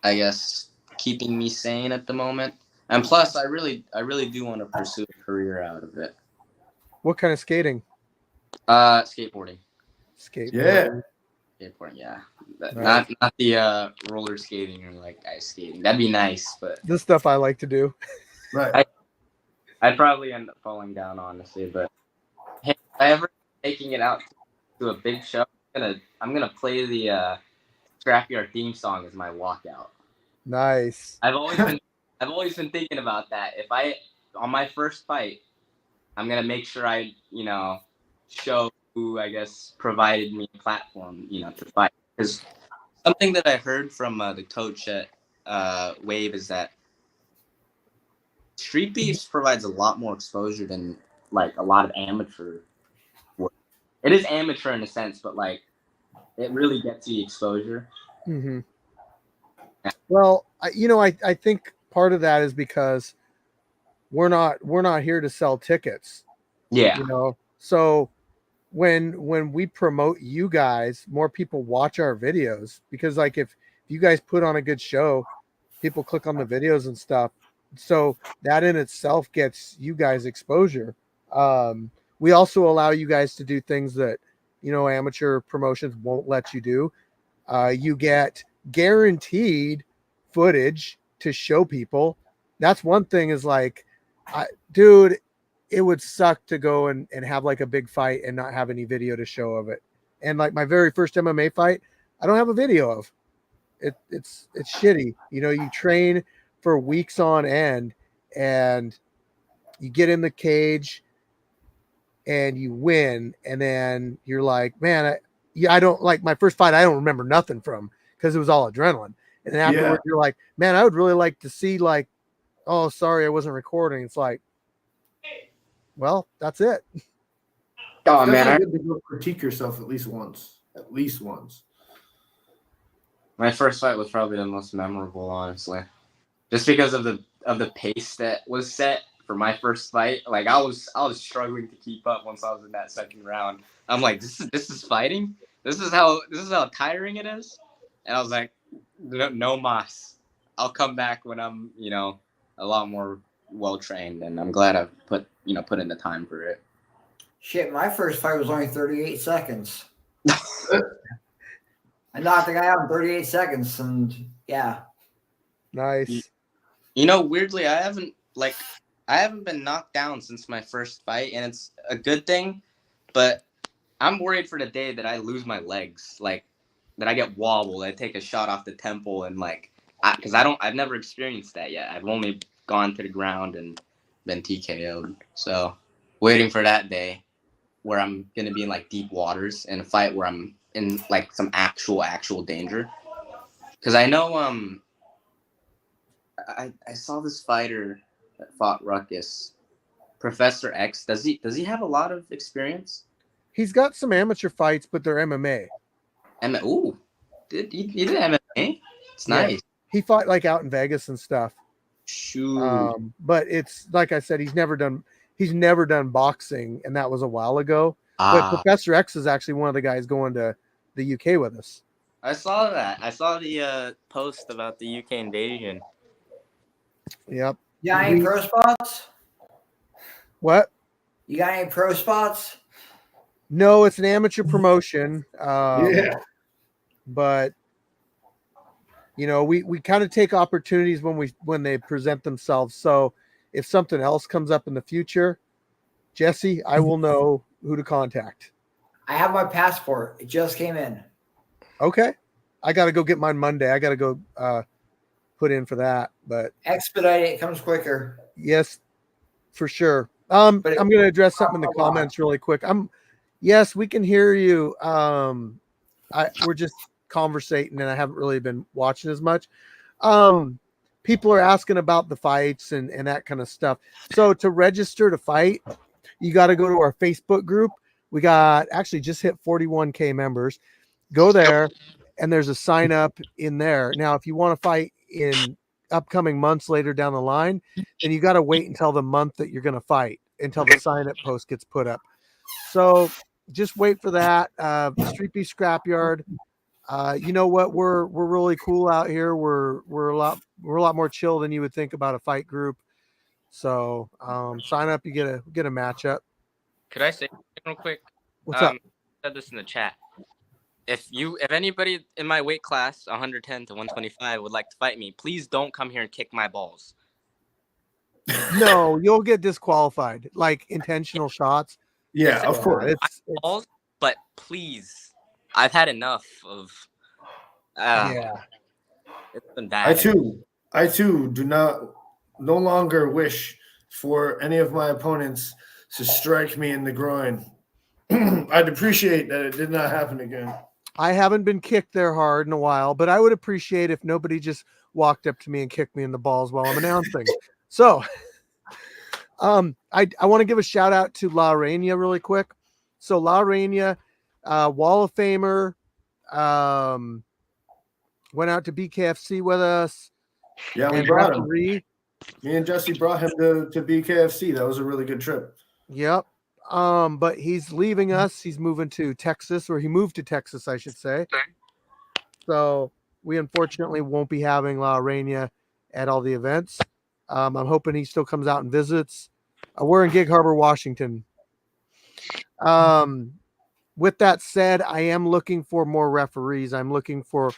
I guess, keeping me sane at the moment. And plus, I really do want to pursue a career out of it. What kind of skating? Skateboarding. Yeah. Skateboarding, yeah. Nice. Not the roller skating or like ice skating. That'd be nice, but this stuff I like to do. Right. I'd probably end up falling down, honestly. But hey, if I ever taking it out to a big show, I'm gonna play the Scrapyard theme song as my walkout. Nice. I've always been thinking about that. If on my first fight, I'm gonna make sure I show who I guess provided me a platform to fight. Because something that I heard from the coach at Wave is that Street Beefs provides a lot more exposure than like a lot of amateur work. It is amateur in a sense, but like it really gets you exposure. Mm-hmm. Well, I think part of that is because we're not here to sell tickets. Yeah. So when we promote you guys, more people watch our videos, because like if you guys put on a good show, people click on the videos and stuff. So that in itself gets you guys exposure. We also allow you guys to do things that amateur promotions won't let you do. You get guaranteed footage to show people. That's one thing is like, dude, it would suck to go and have like a big fight and not have any video to show of it. And like my very first MMA fight, I don't have a video of it. It's shitty. You train for weeks on end and you get in the cage and you win, and then you're like, man, I don't like my first fight. I don't remember nothing from because it was all adrenaline. And then afterwards, you're like, man, I would really like to see like, oh, sorry, I wasn't recording. It's like, well, that's it. Oh It's man, definitely good to go critique yourself at least once. At least once. my first fight was probably the most memorable, honestly, just because of the pace that was set for my first fight. Like I was struggling to keep up once I was in that second round. I'm like, this is fighting. This is how tiring it is. And I was like, no mas. I'll come back when I'm a lot more well trained, and I'm glad I put in the time for it. Shit, my first fight was only 38 seconds. I knocked the guy out in 38 seconds, and yeah. Nice. Weirdly, I haven't been knocked down since my first fight, and it's a good thing, but I'm worried for the day that I lose my legs, like that I get wobbled, I take a shot off the temple, and because I've never experienced that yet. I've only gone to the ground and been TKO'd. So waiting for that day where I'm gonna be in like deep waters in a fight where I'm in like some actual danger. Because I know I saw this fighter that fought Ruckus, Professor X. Does he have a lot of experience? He's got some amateur fights, but they're MMA. Ooh, he did MMA? It's nice. Yeah. He fought like out in Vegas and stuff. Shoot. But it's like I said, he's never done boxing, and that was a while ago. But Professor X is actually one of the guys going to the UK with us. I saw that. I saw the post about the UK invasion. Yep. You got any pro spots? What? You got any pro spots? No, it's an amateur promotion. But we kind of take opportunities when they present themselves. So if something else comes up in the future, Jesse, I will know who to contact. I have my passport. It just came in. Okay. I got to go get mine Monday. I got to go put in for that, but expedite it. Comes quicker. Yes, for sure. I'm going to address something in the comments really quick. Yes, we can hear you. We're just conversating, and I haven't really been watching as much. People are asking about the fights and that kind of stuff. So to register to fight, you got to go to our Facebook group. We got actually just hit 41K members. Go there, and there's a sign up in there. Now, if you want to fight in upcoming months later down the line, then you got to wait until the month that you're going to fight, until the sign up post gets put up. So just wait for that. Street Beef Scrapyard. You know what? We're really cool out here. We're a lot more chill than you would think about a fight group. So sign up. You get a matchup. Could I say real quick? What's up? I said this in the chat. If anybody in my weight class, 110 to 125, would like to fight me, please don't come here and kick my balls. No, you'll get disqualified. Like intentional shots. Yeah, of course. It's balls, but please, I've had enough of. Yeah, it's been bad. I too do no longer wish for any of my opponents to strike me in the groin. I'd appreciate that it did not happen again. I haven't been kicked there hard in a while, but I would appreciate if nobody just walked up to me and kicked me in the balls while I'm announcing. So I want to give a shout out to La Reina really quick. So La Reina, Wall of Famer, went out to BKFC with us. Yeah, we brought him. Me and Jesse brought him to BKFC. That was a really good trip. Yep. But he's leaving us. He's moving to Texas, or he moved to Texas, I should say. So we unfortunately won't be having La Reina at all the events. I'm hoping he still comes out and visits. We're in Gig Harbor, Washington. With that said, I am looking for more referees. I'm looking for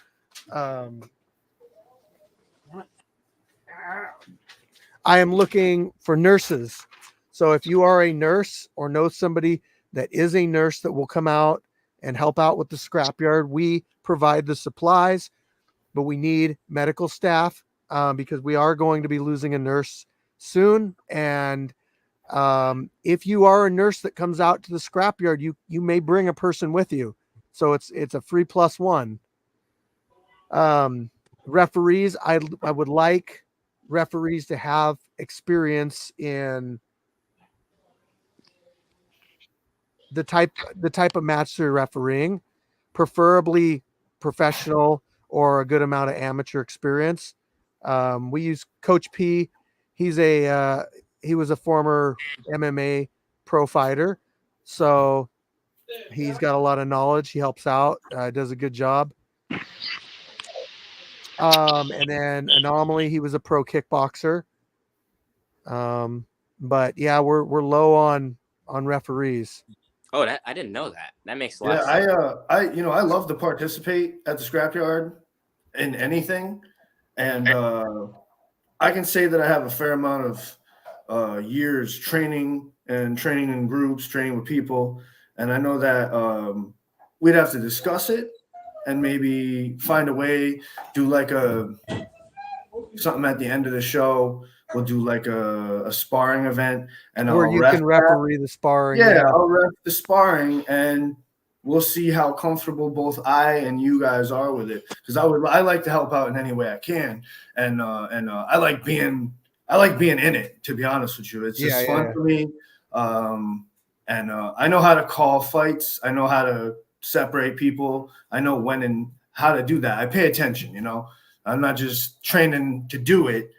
I am looking for nurses. So if you are a nurse or know somebody that is a nurse that will come out and help out with the scrapyard, we provide the supplies, but we need medical staff because we are going to be losing a nurse soon. And If you are a nurse that comes out to the scrapyard, you may bring a person with you, so it's a free +1. Referees, I would like referees to have experience in the type of match they're refereeing, preferably professional or a good amount of amateur experience. We use Coach P. He was a former MMA pro fighter, so he's got a lot of knowledge. He helps out, does a good job. And then Anomaly, he was a pro kickboxer. But yeah, we're low on referees. Oh, that I didn't know that. That makes a lot Yeah, of sense. I love to participate at the scrapyard in anything, and I can say that I have a fair amount of years training in groups, training with people, and I know that we'd have to discuss it and maybe find a way, do like something at the end of the show. We'll do like a sparring event, and Where I'll you ref can referee the sparring. yeah, I'll ref the sparring, and we'll see how comfortable both I and you guys are with it. Because I like to help out in any way I can, and I like being in it. To be honest with you, it's just fun for me. And I know how to call fights. I know how to separate people. I know when and how to do that. I pay attention. I'm not just training to do it.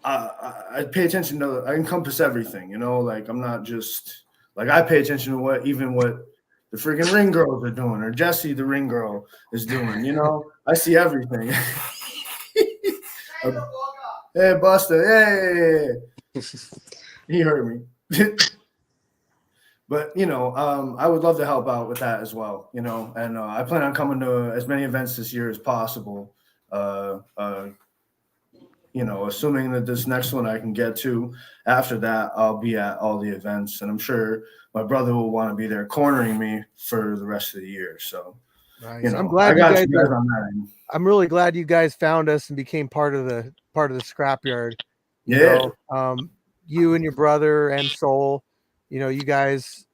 I pay attention to. I encompass everything. Like I'm not just like I pay attention to what the freaking ring girls are doing, or Jessie, the ring girl, is doing. I see everything. Hey, Buster. Hey, he heard me. But I would love to help out with that as well. And I plan on coming to as many events this year as possible. Assuming that this next one I can get to. After that, I'll be at all the events, and I'm sure my brother will want to be there cornering me for the rest of the year. So, nice. I'm glad you guys on that end. I'm really glad you guys found us and became part of the scrapyard. You and your brother and Soul, you guys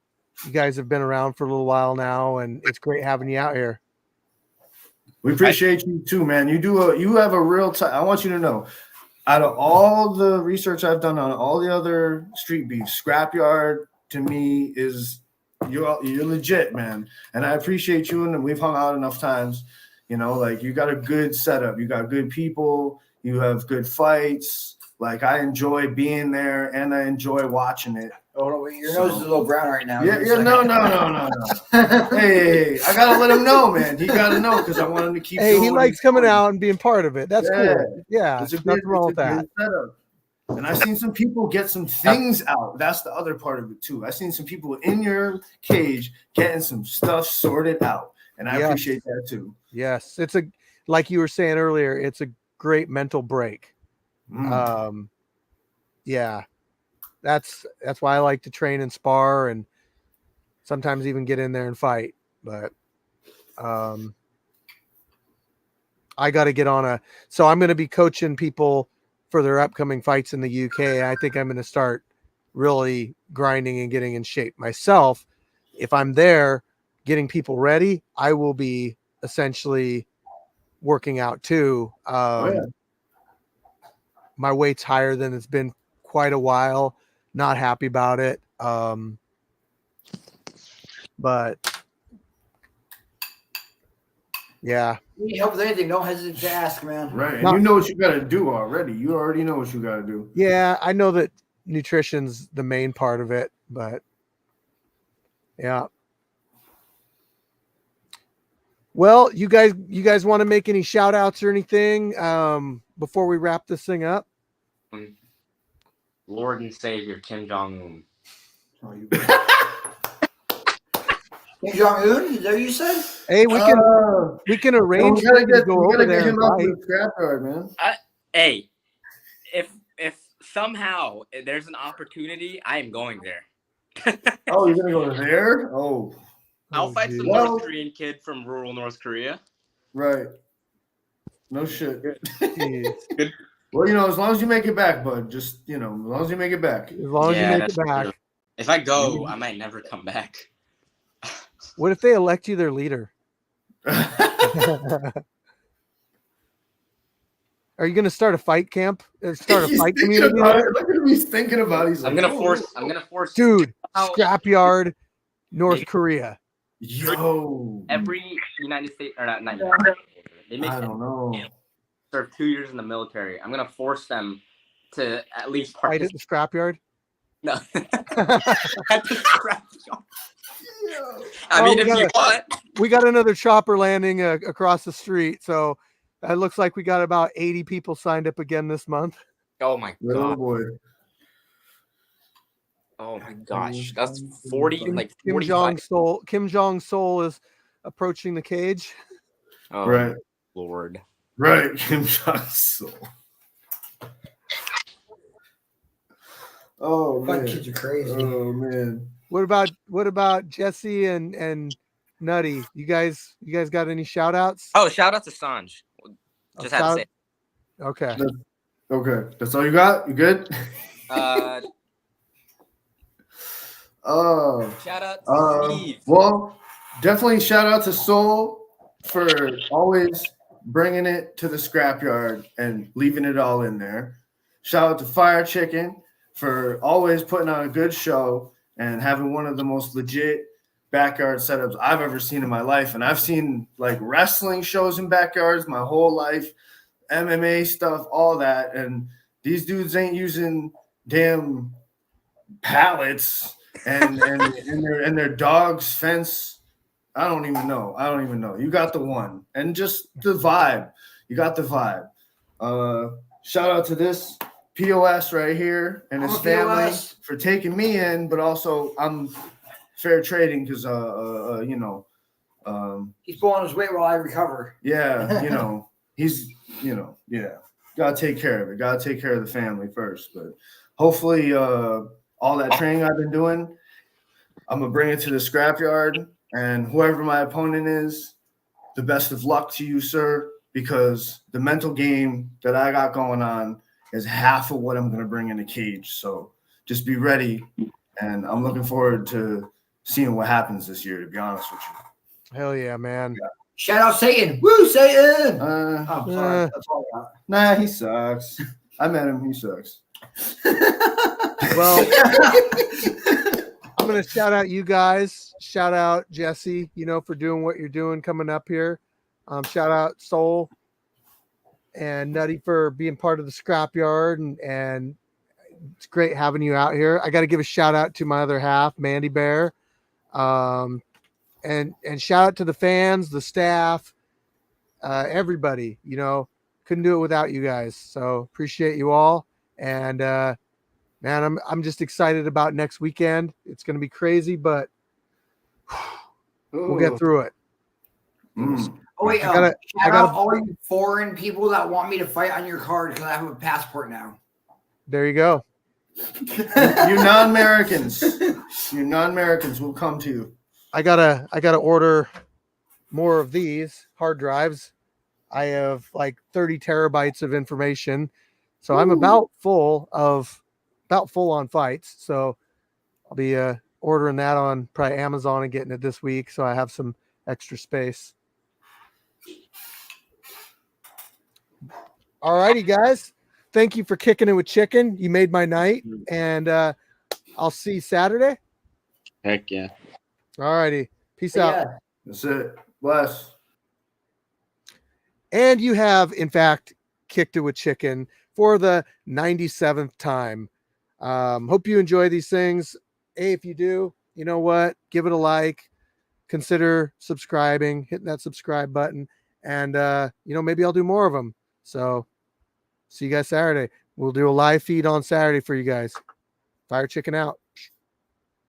have been around for a little while now, and it's great having you out here. We appreciate you too, man. You have a real I want you to know, out of all the research I've done on all the other street beefs, scrapyard to me is you're legit, man. And I appreciate you, and we've hung out enough times. Like you got a good setup, you got good people, you have good fights. Like I enjoy being there, and I enjoy watching it. Oh, your nose is a little brown right now. Yeah, no. Hey, I gotta let him know, man. He gotta know because I want him to keep. Hey, he likes coming out and being part of it. That's cool. Yeah, it's nothing wrong with that. Setup. And I've seen some people get some things out. That's the other part of it too. I've seen some people in your cage getting some stuff sorted out, and I appreciate that too. Yes, it's like you were saying earlier, it's a great mental break. Yeah, that's why I like to train and spar, and sometimes even get in there and fight. But I got to get on so I'm going to be coaching people for their upcoming fights in the UK. I think I'm going to start really grinding and getting in shape myself. If I'm there getting people ready, I will be essentially working out too. My weight's higher than it's been quite a while. Not happy about it. But yeah. If you need help with anything, don't hesitate to ask, man. Right. And you know what you got to do already. You already know what you got to do. Yeah, I know that nutrition's the main part of it, but yeah. Well, you guys want to make any shout outs or anything before we wrap this thing up? Lord and Savior Kim Jong-un. Kim Jong-un? Is that what you said? Hey, we can arrange. We gotta get him up to the scrapyard, man. Hey, if somehow there's an opportunity, I am going there. Oh, you're gonna go there? Oh. I'll fight some North Korean kid from rural North Korea. Right. No shit. Well, as long as you make it back, bud. Just as long as you make it back. As long as you Yeah, make that's it back. true. If I go, I might never come back. What if they elect you their leader? Are you going to start a fight camp? Start a He's fight thinking community about there? it. Look at him. He's thinking about it. He's I'm like, gonna force Dude, How- scrapyard, North Maybe- Korea. yo, every United States or not United States, they make I don't know. serve 2 years in the military. I'm gonna force them to at least Fight at the scrapyard. No. At the scrapyard. I Oh, mean, we if you gotta- want. We got another chopper landing across the street, so it looks like we got about 80 people signed up again this month. Oh my Oh god. boy. Oh my gosh. That's 40, like Kim 45. Jong Sol is approaching the cage. Oh, Right. Lord. Right. Kim Jong-sul. Oh Fuck man. kids are crazy. Oh man. What about Jesse and Nutty? You guys got any shout outs? Oh, shout out to Sanj. Just had to say. Okay. Okay. That's all you got? You good? Oh. Shout out to Steve. Well, definitely shout out to Soul for always bringing it to the scrapyard and leaving it all in there. Shout out to Fire Chicken for always putting on a good show and having one of the most legit backyard setups I've ever seen in my life. And I've seen like wrestling shows in backyards my whole life, MMA stuff, all that. And these dudes ain't using damn pallets and their dog's fence. I don't even know. You got the one. And just the vibe. You got the vibe. Shout out to this POS right here and his family POS. for taking me in, but also I'm fair trading because He's pulling his weight while I recover. yeah, he's gotta take care of it. Gotta take care of the family first. But hopefully all that training I've been doing, I'm gonna bring it to the scrapyard, and whoever my opponent is, the best of luck to you, sir, because the mental game that I got going on is half of what I'm gonna bring in the cage. So just be ready, and I'm looking forward to seeing what happens this year, to be honest with you. Hell yeah, man. Shout out Satan. Woo, Satan. Uh, I'm sorry. That's all I got. nah, he sucks. I met him. He sucks. Well, I'm gonna shout out you guys. Shout out Jesse, for doing what you're doing coming up here. Shout out Soul and Nutty for being part of the scrapyard, and it's great having you out here. I got to give a shout out to my other half, Mandy Bear, and shout out to the fans, the staff, everybody. Couldn't do it without you guys. So appreciate you all, and man, I'm just excited about next weekend. It's going to be crazy, but we'll get through it. Oh wait, I gotta- shout out all you foreign people that want me to fight on your card because I have a passport now. There you go. You non-Americans will come to you. I gotta order more of these hard drives. I have like 30 terabytes of information, so I'm about full on fights. So I'll be ordering that on probably Amazon and getting it this week, so I have some extra space. All righty, guys. Thank you for kicking it with Chicken. You made my night, and I'll see you Saturday. Heck yeah. All righty. Peace out. Yeah. That's it. Bless. And you have, in fact, kicked it with Chicken for the 97th time. Hope you enjoy these things. Hey, if you do, you know what? Give it a like. Consider subscribing, hitting that subscribe button. And, maybe I'll do more of them. So see you guys Saturday. We'll do a live feed on Saturday for you guys. Fire Chicken out.